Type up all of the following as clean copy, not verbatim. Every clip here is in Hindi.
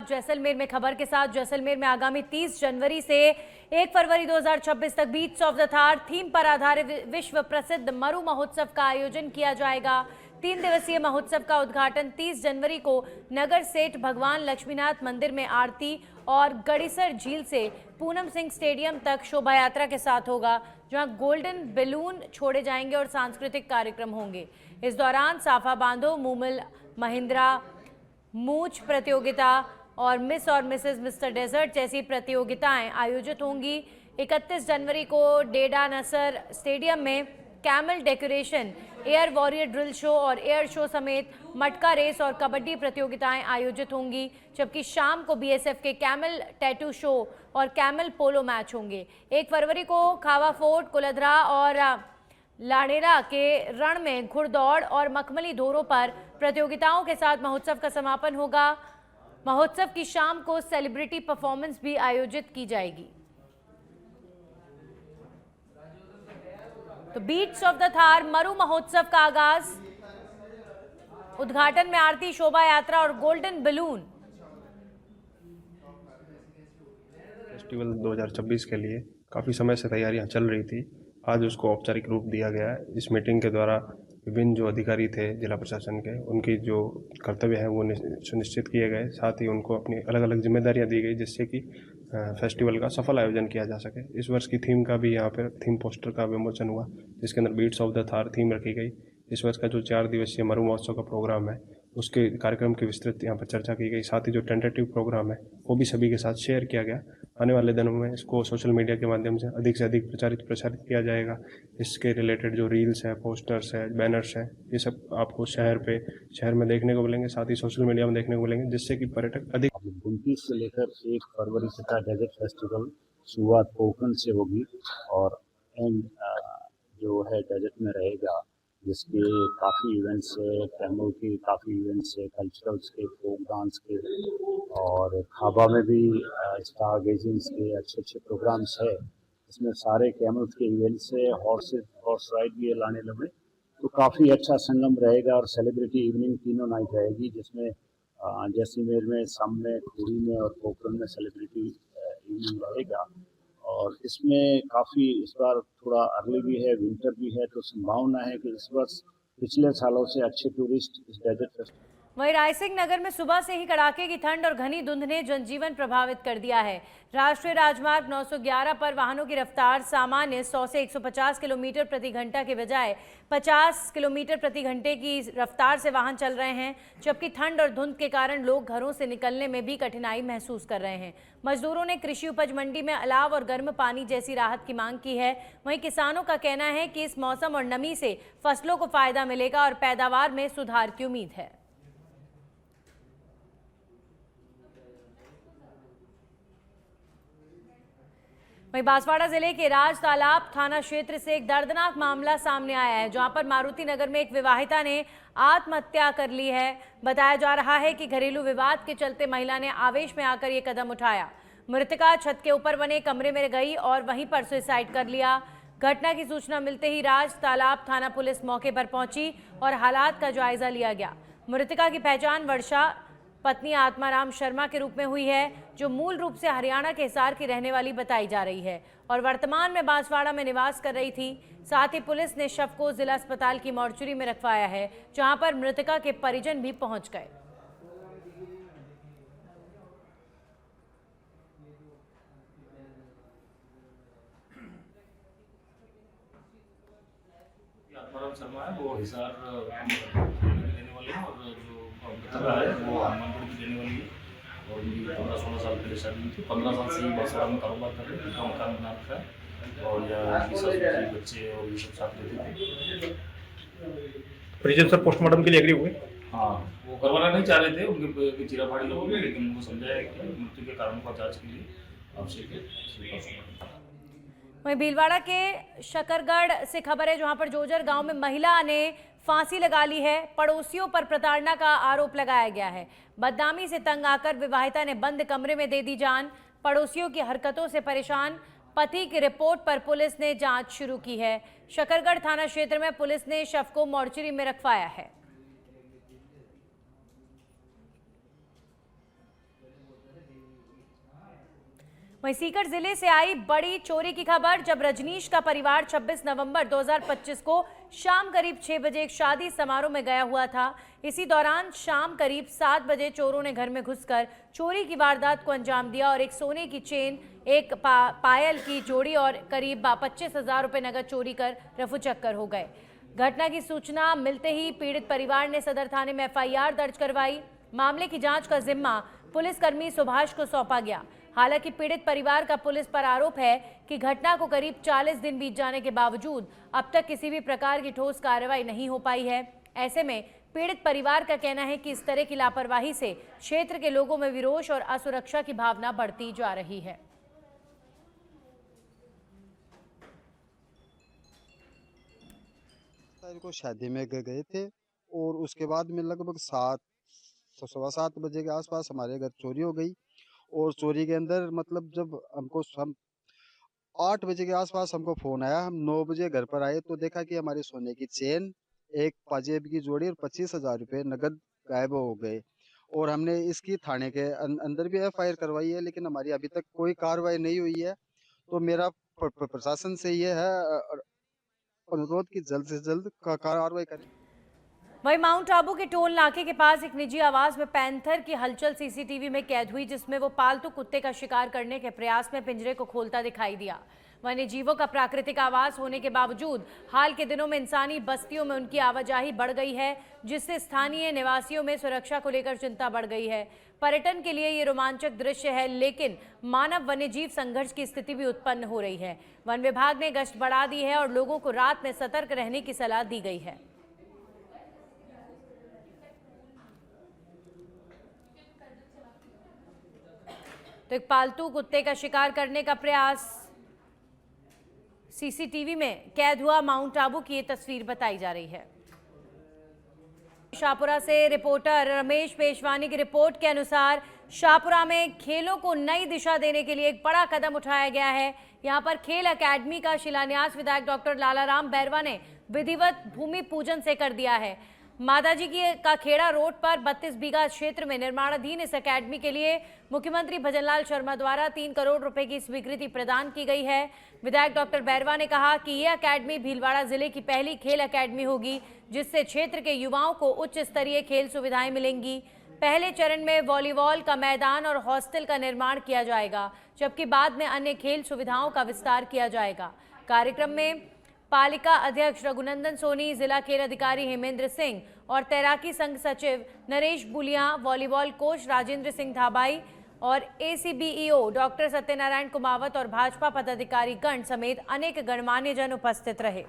जैसलमेर में खबर के साथ। जैसलमेर में आगामी 30 जनवरी से 1 फरवरी 2026 तक beats of the Thar theme पर आधारित विश्व प्रसिद्ध मरु महोत्सव का आयोजन किया जाएगा। 3 दिवसीय महोत्सव का उद्घाटन 30 जनवरी को नगर सेठ भगवान लक्ष्मीनाथ मंदिर में आरती और गड़ीसर झील से पूनम सिंह स्टेडियम तक शोभा यात्रा के साथ होगा, जहां गोल्डन बैलून छोड़े जाएंगे और सांस्कृतिक कार्यक्रम होंगे। इस दौरान साफा बांधो, मूमिल महिंद्रा मूछ प्रतियोगिता और मिसेस मिस्टर डेजर्ट जैसी प्रतियोगिताएं आयोजित होंगी। 31 जनवरी को डेडा नसर स्टेडियम में camel decoration, air warrior drill show और एयर शो समेत मटका रेस और कबड्डी प्रतियोगिताएं आयोजित होंगी, जबकि शाम को बीएसएफ के कैमल टैटू शो और कैमल पोलो मैच होंगे। 1 फरवरी को खावा फोर्ट, कुलधरा और लाड़ेरा के रण में घुड़दौड़ और मखमली धोरों पर प्रतियोगिताओं के साथ महोत्सव का समापन होगा। महोत्सव की शाम को सेलिब्रिटी परफॉर्मेंस भी आयोजित की जाएगी। तो beats of the Thar Maru Mahotsav का आगाज, उद्घाटन में आरती, शोभा यात्रा और गोल्डन बैलून। फेस्टिवल 2026 के लिए काफ़ी समय से तैयारियां चल रही थी। आज उसको औपचारिक रूप दिया गया है। इस मीटिंग के द्वारा विभिन्न जो अधिकारी थे जिला प्रशासन के, उनकी जो कर्तव्य है वो सुनिश्चित किए गए। साथ ही उनको अपनी अलग अलग जिम्मेदारियां दी गई, जिससे कि फेस्टिवल का सफल आयोजन किया जा सके। इस वर्ष की थीम का भी यहाँ पर थीम पोस्टर का विमोचन हुआ, जिसके अंदर beats of the Thar theme रखी गई। इस वर्ष का जो 4 दिवसीय मरु महोत्सव का प्रोग्राम है, उसके कार्यक्रम की विस्तृत यहाँ पर चर्चा की गई। साथ ही जो टेंटेटिव प्रोग्राम है वो भी सभी के साथ शेयर किया गया। आने वाले दिनों में इसको सोशल मीडिया के माध्यम से अधिक प्रचारित किया जाएगा। इसके रिलेटेड जो रील्स है, पोस्टर्स है, बैनर्स है, ये सब आपको शहर में देखने को मिलेंगे, साथ ही सोशल मीडिया में देखने को मिलेंगे, जिससे कि पर्यटक अधिक। 29 से लेकर 1 फरवरी तक का डेजर्ट फेस्टिवल शुरुआत कोकण से होगी और एंड जो है डेजर्ट में रहेगा, जिसके काफ़ी इवेंट्स है, कैमल के काफ़ी इवेंट्स है, कल्चरल्स के, फोक डांस के, और खाबा में भी स्टार गेजिंग्स के अच्छे प्रोग्राम्स है। इसमें सारे कैमल्स के इवेंट्स है, हॉर्स राइड भी है लाने में। तो काफ़ी अच्छा संगम रहेगा और सेलिब्रिटी इवनिंग तीनों नाइट रहेगी, जिसमें जैसलमेर में, सम में, खुरी में और कोकण में सेलिब्रिटी इवनिंग रहेगा। और इसमें काफ़ी इस बार थोड़ा अर्ली भी है, विंटर भी है, तो संभावना है कि इस वर्ष पिछले सालों से अच्छे टूरिस्ट इस डेजर्ट फेस्टिवल। वहीं रायसिंह नगर में सुबह से ही कड़ाके की ठंड और घनी धुंध ने जनजीवन प्रभावित कर दिया है। राष्ट्रीय राजमार्ग 911 पर वाहनों की रफ्तार सामान्य 100 से 150 किलोमीटर प्रति घंटा के बजाय 50 किलोमीटर प्रति घंटे की रफ्तार से वाहन चल रहे हैं, जबकि ठंड और धुंध के कारण लोग घरों से निकलने में भी कठिनाई महसूस कर रहे हैं। मजदूरों ने कृषि उपज मंडी में अलाव और गर्म पानी जैसी राहत की मांग की है। वहीं किसानों का कहना है कि इस मौसम और नमी से फसलों को फायदा मिलेगा और पैदावार में सुधार की उम्मीद है। वहीं बांसवाड़ा जिले के राज तालाब थाना क्षेत्र से एक दर्दनाक मामला सामने आया है, जहां पर मारुति नगर में एक विवाहिता ने आत्महत्या कर ली है। बताया जा रहा है कि घरेलू विवाद के चलते महिला ने आवेश में आकर ये कदम उठाया। मृतका छत के ऊपर बने कमरे में गई और वहीं पर सुसाइड कर लिया। घटना की सूचना मिलते ही राज तालाब थाना पुलिस मौके पर पहुंची और हालात का जायजा लिया गया। मृतका की पहचान वर्षा पत्नी आत्माराम शर्मा के रूप में हुई है, जो मूल रूप से हरियाणा के हिसार की रहने वाली बताई जा रही है और वर्तमान में बांसवाड़ा में निवास कर रही थी। साथ ही पुलिस ने शव को जिला अस्पताल की मॉर्चरी में रखवाया है, जहां पर मृतका के परिजन भी पहुंच गए। आत्माराम शर्मा है, वो हिसार रहने वाले हैं, और जो मृतका है वो हनुमानगढ़ की रहने वाली है और उनकी 15-16 साल पहले शादी हुई थी। 15 साल से ही बांसवाड़ा में कारोबार कर रहे हैं, उनका मकान बना रखा है और यहाँ बच्चे और ये सब साथ रहते थे। परिजन सर पोस्टमार्टम के लिए एग्री हुए? हाँ, वो करवाना नहीं चाह रहे थे, उनके चिराफाड़ी लोगों ने, लेकिन उनको समझाया कि मृत्यु के कारणों का जाँच के लिए आवश्यक है। वहीं भीलवाड़ा के शकरगढ़ से खबर है, जहां पर जोजर गांव में महिला ने फांसी लगा ली है। पड़ोसियों पर प्रताड़ना का आरोप लगाया गया है। बदनामी से तंग आकर विवाहिता ने बंद कमरे में दे दी जान। पड़ोसियों की हरकतों से परेशान पति की रिपोर्ट पर पुलिस ने जांच शुरू की है। शकरगढ़ थाना क्षेत्र में पुलिस ने शव को मॉर्चरी में रखवाया है। वहीं सीकर जिले से आई बड़ी चोरी की खबर, जब रजनीश का परिवार 26 नवंबर 2025 को शाम करीब 6 बजे एक शादी समारोह में गया हुआ था। इसी दौरान शाम करीब 7 बजे चोरों ने घर में घुसकर चोरी की वारदात को अंजाम दिया और एक सोने की चेन, एक पायल की जोड़ी और करीब 25,000 रुपए नगद चोरी कर रफूचक्कर हो गए। घटना की सूचना मिलते ही पीड़ित परिवार ने सदर थाने में एफआईआर दर्ज करवाई। मामले की जांच का जिम्मा पुलिसकर्मी सुभाष को सौंपा गया। हालांकि पीड़ित परिवार का पुलिस पर आरोप है कि घटना को करीब 40 दिन बीत जाने के बावजूद अब तक किसी भी प्रकार की ठोस कार्रवाई नहीं हो पाई है। ऐसे में पीड़ित परिवार का कहना है कि इस तरह की लापरवाही से क्षेत्र के लोगों में विरोध और असुरक्षा की भावना बढ़ती जा रही है। को शादी में गए थे और उसके बाद में लगभग 7 बजे के आसपास हमारे घर चोरी हो गई। और चोरी के अंदर मतलब जब हम 8 बजे के आसपास हमको फोन आया, हम 9 बजे घर पर आए तो देखा कि हमारे सोने की चेन, एक पाजेब की जोड़ी और 25,000 रुपये नगद गायब हो गए। और हमने इसकी थाने के अंदर भी एफआईआर करवाई है, लेकिन हमारी अभी तक कोई कार्रवाई नहीं हुई है। तो मेरा प्रशासन से ये है अनुरोध की जल्द से जल्द कार्रवाई करें। वहीं माउंट आबू के टोल नाके के पास एक निजी आवास में पैंथर की हलचल सीसीटीवी में कैद हुई, जिसमें वो पालतू कुत्ते का शिकार करने के प्रयास में पिंजरे को खोलता दिखाई दिया। वन्य जीवों का प्राकृतिक आवास होने के बावजूद हाल के दिनों में इंसानी बस्तियों में उनकी आवाजाही बढ़ गई है, जिससे स्थानीय निवासियों में सुरक्षा को लेकर चिंता बढ़ गई है। पर्यटन के लिए ये रोमांचक दृश्य है, लेकिन मानव वन्यजीव संघर्ष की स्थिति भी उत्पन्न हो रही है। वन विभाग ने गश्त बढ़ा दी है और लोगों को रात में सतर्क रहने की सलाह दी गई है। तो एक पालतू कुत्ते का शिकार करने का प्रयास सीसीटीवी में कैद हुआ माउंट आबू की ये तस्वीर बताई जा रही है। शाहपुरा से रिपोर्टर रमेश पेशवानी की रिपोर्ट के अनुसार शाहपुरा में खेलों को नई दिशा देने के लिए एक बड़ा कदम उठाया गया है। यहां पर खेल एकेडमी का शिलान्यास विधायक डॉक्टर लालाराम बैरवा ने विधिवत भूमि पूजन से कर दिया है। माताजी का खेड़ा रोड पर 32 बीघा क्षेत्र में निर्माणाधीन इस एकेडमी के लिए मुख्यमंत्री भजनलाल शर्मा द्वारा 3 करोड़ रुपए की स्वीकृति प्रदान की गई है। विधायक डॉक्टर बैरवा ने कहा कि यह एकेडमी भीलवाड़ा जिले की पहली खेल एकेडमी होगी, जिससे क्षेत्र के युवाओं को उच्च स्तरीय खेल सुविधाएं मिलेंगी। पहले चरण में वॉलीबॉल का मैदान और हॉस्टल का निर्माण किया जाएगा, जबकि बाद में अन्य खेल सुविधाओं का विस्तार किया जाएगा। कार्यक्रम में पालिका अध्यक्ष रघुनंदन सोनी, जिला खेल अधिकारी हेमेंद्र सिंह और तैराकी संघ सचिव नरेश बुलिया, वॉलीबॉल कोच राजेंद्र सिंह धाबाई और एसीबीईओ डॉक्टर सत्यनारायण कुमावत और भाजपा पदाधिकारी गण समेत अनेक गणमान्य जन उपस्थित रहे।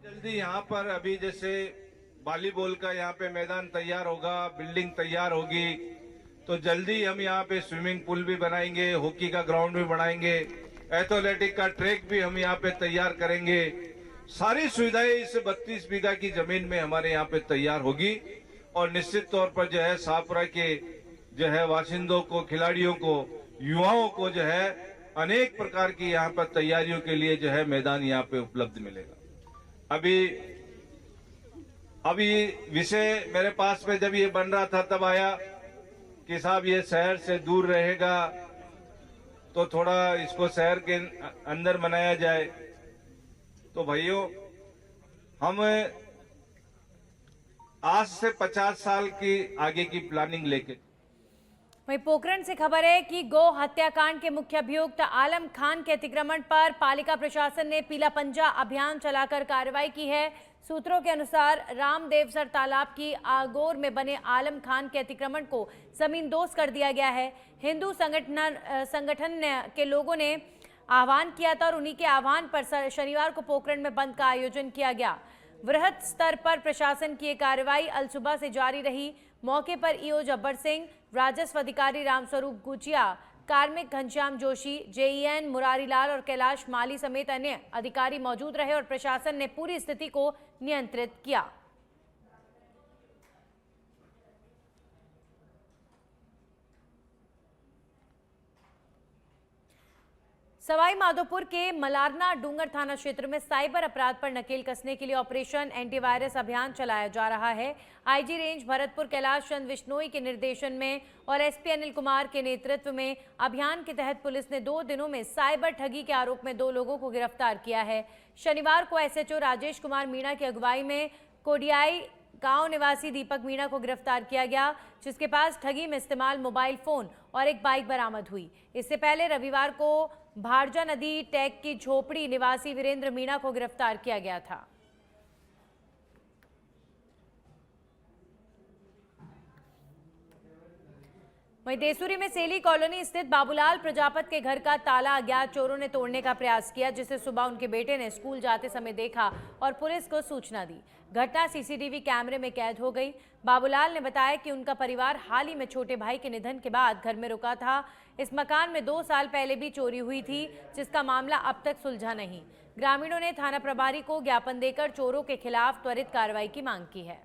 जल्दी यहाँ पर अभी जैसे वॉलीबॉल का यहाँ पे मैदान तैयार होगा, बिल्डिंग तैयार होगी, तो जल्दी हम यहाँ पे स्विमिंग पूल भी बनाएंगे, हॉकी का ग्राउंड भी बनाएंगे, एथलेटिक का ट्रैक भी हम यहाँ पे तैयार करेंगे। सारी सुविधाएं इस 32 बीघा की जमीन में हमारे यहाँ पे तैयार होगी और निश्चित तौर पर जो है शाहपुरा के जो है बाशिंदों को, खिलाड़ियों को, युवाओं को जो है अनेक प्रकार की यहाँ पर तैयारियों के लिए जो है मैदान यहाँ पे उपलब्ध मिलेगा। अभी विषय मेरे पास में जब ये बन रहा था तब आया कि साहब ये शहर से दूर रहेगा तो थोड़ा इसको शहर के अंदर बनाया जाए। तो भाइयों, हम आज से 50 साल की आगे की प्लानिंग लेके। वहीं पोखरण से खबर है कि गौ हत्याकांड के मुख्य अभियुक्त आलम खान के अतिक्रमण पर पालिका प्रशासन ने पीला पंजा अभियान चलाकर कार्रवाई की है। सूत्रों के अनुसार रामदेवसर तालाब की आगोर में बने आलम खान के अतिक्रमण को जमींदोज कर दिया गया है। हिंदू संगठन के लोगों ने आह्वान किया था और उन्हीं के आह्वान पर शनिवार को पोखरण में बंद का आयोजन किया गया। वृहद स्तर पर प्रशासन की कार्रवाई अल सुबह से जारी रही। मौके पर ईओ जब्बर सिंह, राजस्व अधिकारी रामस्वरूप गुचिया, कार्मिक घनश्याम जोशी, जेईएन मुरारीलाल और कैलाश माली समेत अन्य अधिकारी मौजूद रहे और प्रशासन ने पूरी स्थिति को नियंत्रित किया। सवाई माधोपुर के मलारना डूंगर थाना क्षेत्र में साइबर अपराध पर नकेल कसने के लिए ऑपरेशन एंटीवायरस अभियान चलाया जा रहा है। आईजी रेंज भरतपुर कैलाश चंद विश्नोई के निर्देशन में और एसपी अनिल कुमार के नेतृत्व में अभियान के तहत पुलिस ने 2 दिनों में साइबर ठगी के आरोप में 2 लोगों को गिरफ्तार किया है। शनिवार को एसएचओ राजेश कुमार मीणा की अगुवाई में कोडियाई गांव निवासी दीपक मीणा को गिरफ्तार किया गया, जिसके पास ठगी में इस्तेमाल मोबाइल फोन और एक बाइक बरामद हुई। इससे पहले रविवार को भारजा नदी टैग की झोपड़ी निवासी वीरेंद्र मीणा को गिरफ्तार किया गया था। वहीं देसूरी में सेली कॉलोनी स्थित बाबूलाल प्रजापत के घर का ताला अज्ञात चोरों ने तोड़ने का प्रयास किया, जिसे सुबह उनके बेटे ने स्कूल जाते समय देखा और पुलिस को सूचना दी। घटना सीसीटीवी कैमरे में कैद हो गई। बाबूलाल ने बताया कि उनका परिवार हाल ही में छोटे भाई के निधन के बाद घर में रुका था। इस मकान में 2 साल पहले भी चोरी हुई थी, जिसका मामला अब तक सुलझा नहीं। ग्रामीणों ने थाना प्रभारी को ज्ञापन देकर चोरों के खिलाफ त्वरित कार्रवाई की मांग की है।